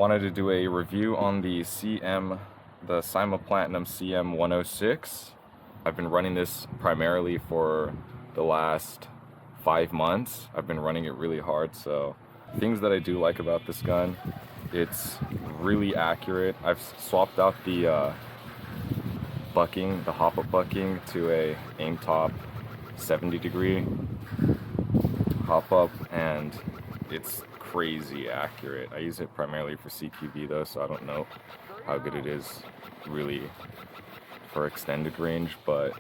Wanted to do a review on the CYMA Platinum CM.106. I've been running this primarily for the last 5 months. I've been running it really hard, so things that I do like about this gun, it's really accurate. I've swapped out the bucking, the hop-up bucking, to a aim top 70-degree hop-up, and it's crazy accurate. I use it primarily for CQB though, so I don't know how good it is really for extended range, but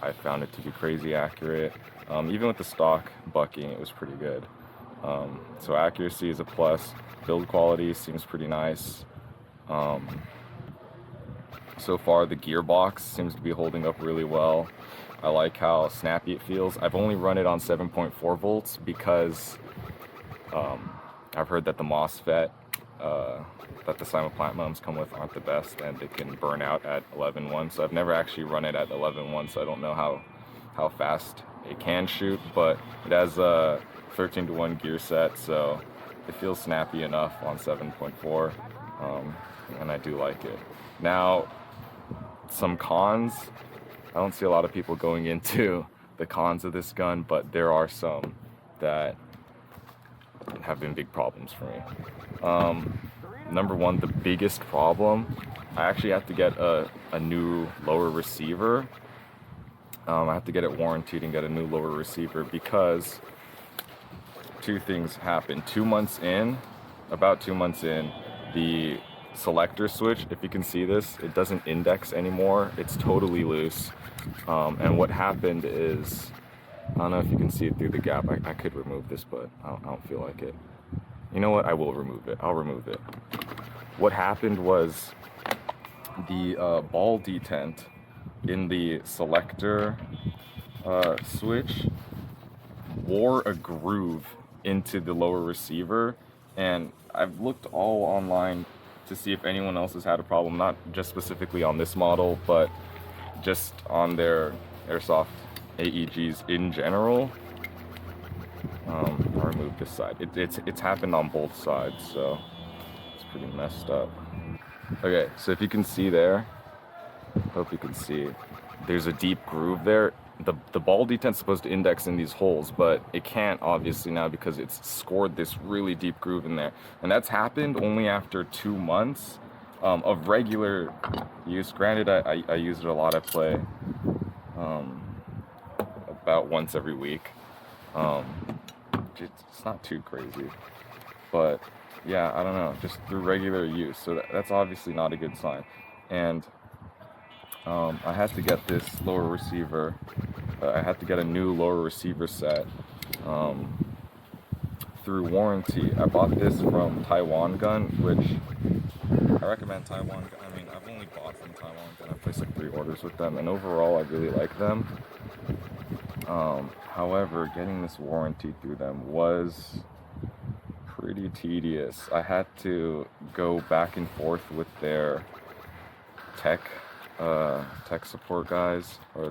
I found it to be crazy accurate. Even with the stock bucking, it was pretty good. So accuracy is a plus. Build quality seems pretty nice. So far the gearbox seems to be holding up really well. I like how snappy it feels. I've only run it on 7.4 volts because I've heard that the MOSFET that the CYMA Platinums come with aren't the best, and they can burn out at 11.1. So I've never actually run it at 11.1, so I don't know how fast it can shoot, but it has a 13-to-1 gear set, so it feels snappy enough on 7.4, and I do like it. Now, some cons. I don't see a lot of people going into the cons of this gun, but there are some that have been big problems for me. Number one, the biggest problem, I actually have to get a new lower receiver. I have to get it warranted and get a new lower receiver because two things happened. About 2 months in, the selector switch, if you can see this, it doesn't index anymore. It's totally loose. And what happened is, I don't know if you can see it through the gap. I could remove this, but I don't feel like it. You know what? I will remove it. I'll remove it. What happened was the ball detent in the selector switch wore a groove into the lower receiver, and I've looked all online to see if anyone else has had a problem, not just specifically on this model, but just on their Airsoft AEGs in general. I'll remove this side. It's happened on both sides, so it's pretty messed up. Okay, so if you can see there, hope you can see, there's a deep groove there. The ball detent's supposed to index in these holes, but it can't obviously now because it's scored this really deep groove in there. And that's happened only after 2 months of regular use. Granted, I use it a lot. I play about once every week. It's not too crazy, but yeah, I don't know, just through regular use. So that's obviously not a good sign. And I had to get this lower receiver. I had to get a new lower receiver set through warranty. I bought this from Taiwan Gun, which I recommend Taiwan Gun. I mean, I've only bought from Taiwan Gun. I've placed like 3 orders with them, and overall I really like them. However, getting this warranty through them was pretty tedious. I had to go back and forth with their tech support guys, or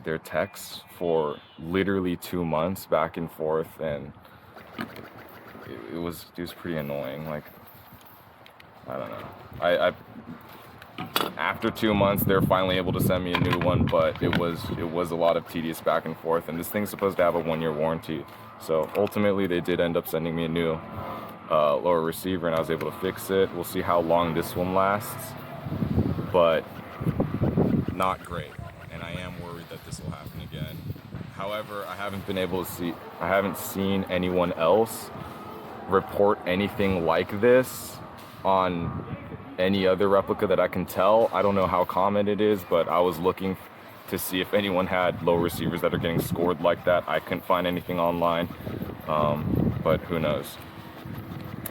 their techs, for literally 2 months back and forth, and it was pretty annoying. Like, I don't know. After 2 months, they're finally able to send me a new one, but it was a lot of tedious back and forth, and this thing's supposed to have a 1-year warranty. So ultimately, they did end up sending me a new lower receiver, and I was able to fix it. We'll see how long this one lasts, but not great, and I am worried that this will happen again. However, I haven't seen anyone else report anything like this on any other replica that I can tell. I don't know how common it is, but I was looking to see if anyone had low receivers that are getting scored like that. I couldn't find anything online, but who knows.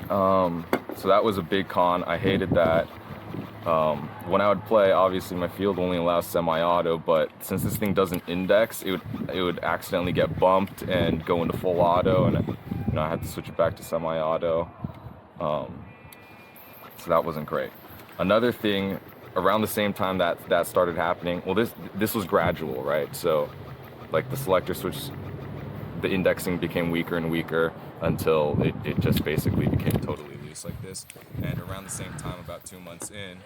So that was a big con. I hated that. When I would play, obviously my field only allows semi-auto, but since this thing doesn't index, it would accidentally get bumped and go into full auto, and I had to switch it back to semi-auto. So that wasn't great. Another thing, around the same time that started happening, well, this was gradual, right? So like the selector switch, the indexing became weaker and weaker. until it just basically became totally loose like this. And around the same time, about 2 months in,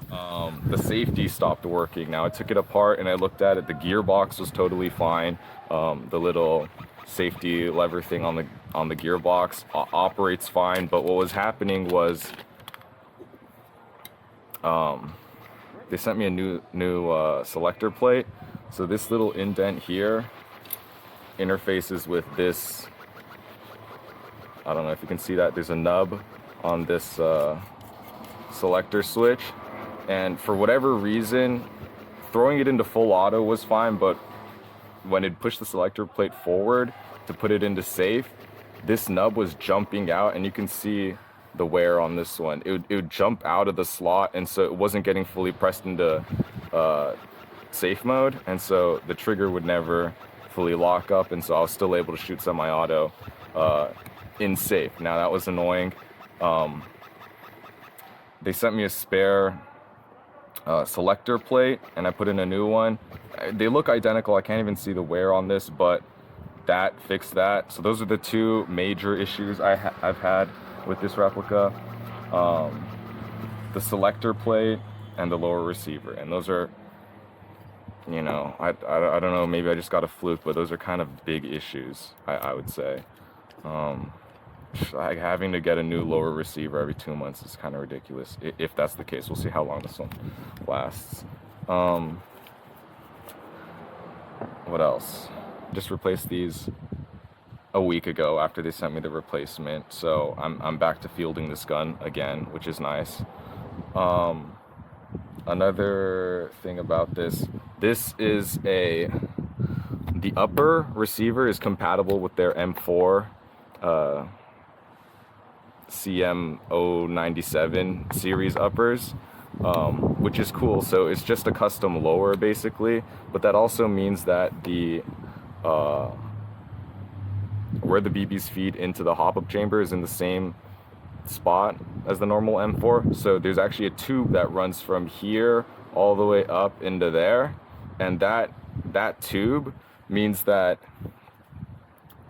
the safety stopped working. Now I took it apart and I looked at it. The gearbox was totally fine. The little safety lever thing on the gearbox operates fine. But what was happening was they sent me a new selector plate. So this little indent here interfaces with this. I don't know if you can see that. There's a nub on this selector switch, and for whatever reason, throwing it into full auto was fine, but when it pushed the selector plate forward to put it into safe, this nub was jumping out, and you can see the wear on this one. It would jump out of the slot, and so it wasn't getting fully pressed into safe mode, and so the trigger would never fully lock up, and so I was still able to shoot semi-auto in safe. Now that was annoying. They sent me a spare selector plate, and I put in a new one. They look identical. I can't even see the wear on this, but that fixed that. So those are the two major issues I've had with this replica. The selector plate and the lower receiver. And those are, you know, I don't know, maybe I just got a fluke, but those are kind of big issues, I would say. Like having to get a new lower receiver every 2 months is kind of ridiculous. If that's the case, we'll see how long this one lasts. What else? Just replaced these a week ago after they sent me the replacement, so I'm back to fielding this gun again, which is nice. Another thing about this is the upper receiver is compatible with their M4 CM.106 series uppers, which is cool. So it's just a custom lower basically, but that also means that the where the BBs feed into the hop-up chamber is in the same spot as the normal M4. So there's actually a tube that runs from here all the way up into there, and that tube means that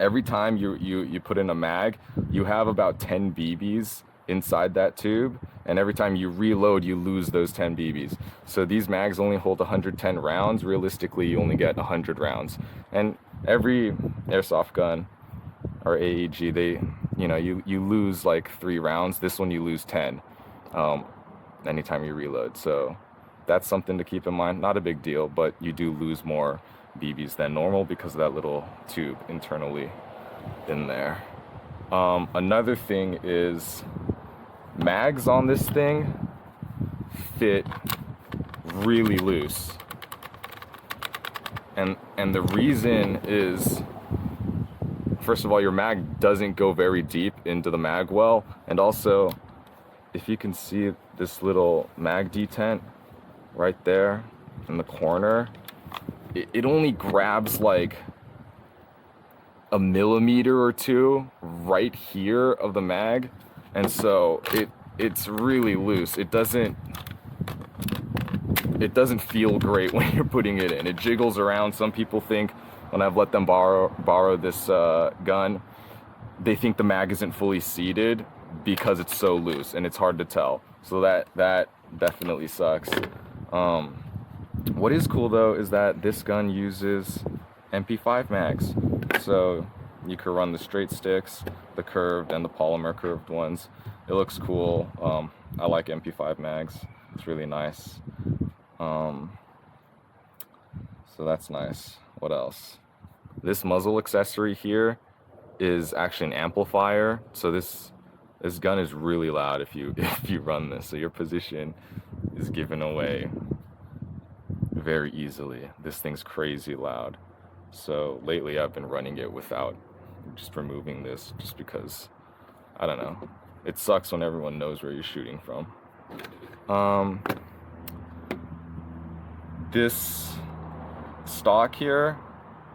every time you put in a mag, you have about 10 BBs inside that tube, and every time you reload, you lose those 10 BBs. So these mags only hold 110 rounds. Realistically, you only get 100 rounds. And every airsoft gun or AEG, you lose like 3 rounds. This one you lose 10 anytime you reload. So that's something to keep in mind. Not a big deal, but you do lose more BBs than normal because of that little tube internally in there. Another thing is mags on this thing fit really loose, and the reason is, first of all, your mag doesn't go very deep into the mag well, and also if you can see this little mag detent right there in the corner, it only grabs like a millimeter or two right here of the mag, and so it's really loose. It doesn't feel great when you're putting it in. It jiggles around. Some people think, when I've let them borrow this gun, they think the mag isn't fully seated because it's so loose and it's hard to tell. So that definitely sucks. What is cool though is that this gun uses MP5 mags, so you can run the straight sticks, the curved, and the polymer curved ones. It looks cool. I like MP5 mags. It's really nice. So that's nice. What else? This muzzle accessory here is actually an amplifier. So this gun is really loud if you run this. So your position is given away very easily. This thing's crazy loud. So lately I've been running it without just removing this, just because, I don't know, it sucks when everyone knows where you're shooting from. This stock here,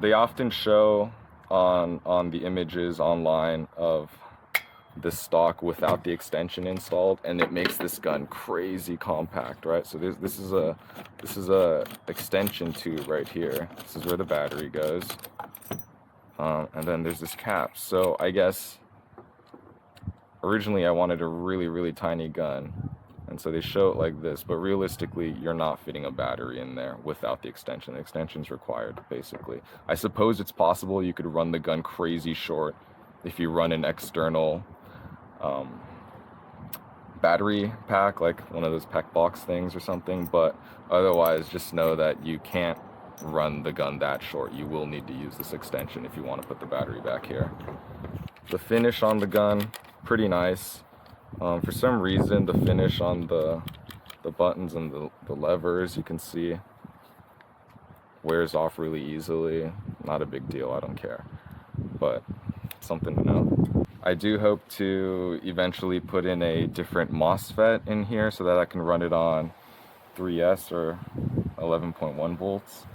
they often show on the images online of this stock without the extension installed, and it makes this gun crazy compact, right? So this is a extension tube right here. This is where the battery goes, and then there's this cap. So I guess originally I wanted a really tiny gun, and so they show it like this, but realistically you're not fitting a battery in there without the extension. The extension's required, basically. I suppose it's possible you could run the gun crazy short if you run an external battery pack, like one of those pack box things or something, but otherwise just know that you can't run the gun that short. You will need to use this extension if you want to put the battery back here. The finish on the gun, pretty nice. For some reason the finish on the buttons and the levers, you can see, wears off really easily. Not a big deal, I don't care, but something to know. I do hope to eventually put in a different MOSFET in here so that I can run it on 3S or 11.1 volts.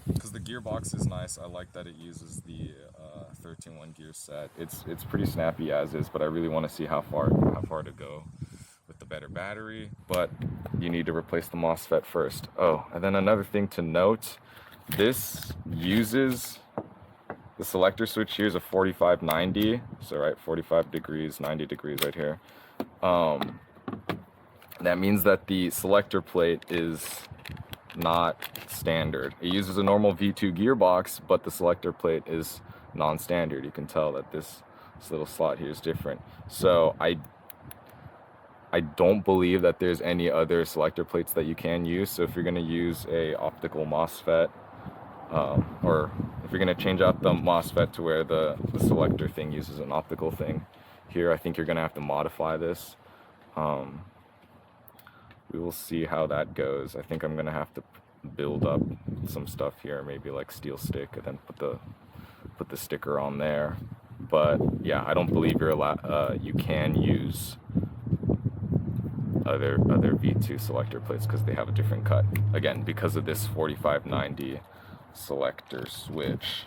Because the gearbox is nice. I like that it uses the 13-1 gear set. It's pretty snappy as is, but I really want to see how far to go with the better battery. But you need to replace the MOSFET first. Oh, and then another thing to note, this uses, the selector switch here is a 45-90, so right, 45 degrees, 90 degrees right here. That means that the selector plate is not standard. It uses a normal V2 gearbox, but the selector plate is non-standard. You can tell that this little slot here is different. So I don't believe that there's any other selector plates that you can use. So if you're going to use a optical MOSFET, or if you're going to change out the MOSFET to where the selector thing uses an optical thing here, I think you're going to have to modify this. We will see how that goes. I think I'm going to have to build up some stuff here, maybe like steel stick, and then put the sticker on there. But yeah, I don't believe you're allowed, you can use other V2 selector plates because they have a different cut. Again, because of this 45-90 selector switch.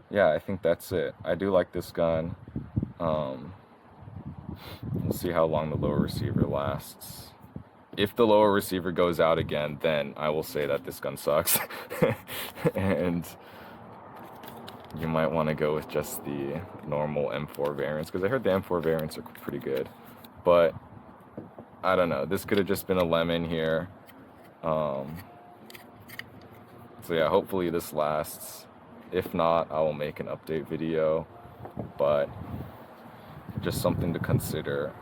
Yeah, I think that's it. I do like this gun. We'll see how long the lower receiver lasts. If the lower receiver goes out again, then I will say that this gun sucks. And you might want to go with just the normal M4 variants, because I heard the M4 variants are pretty good. But I don't know, this could have just been a lemon here. So yeah, hopefully this lasts. If not, I will make an update video, but just something to consider.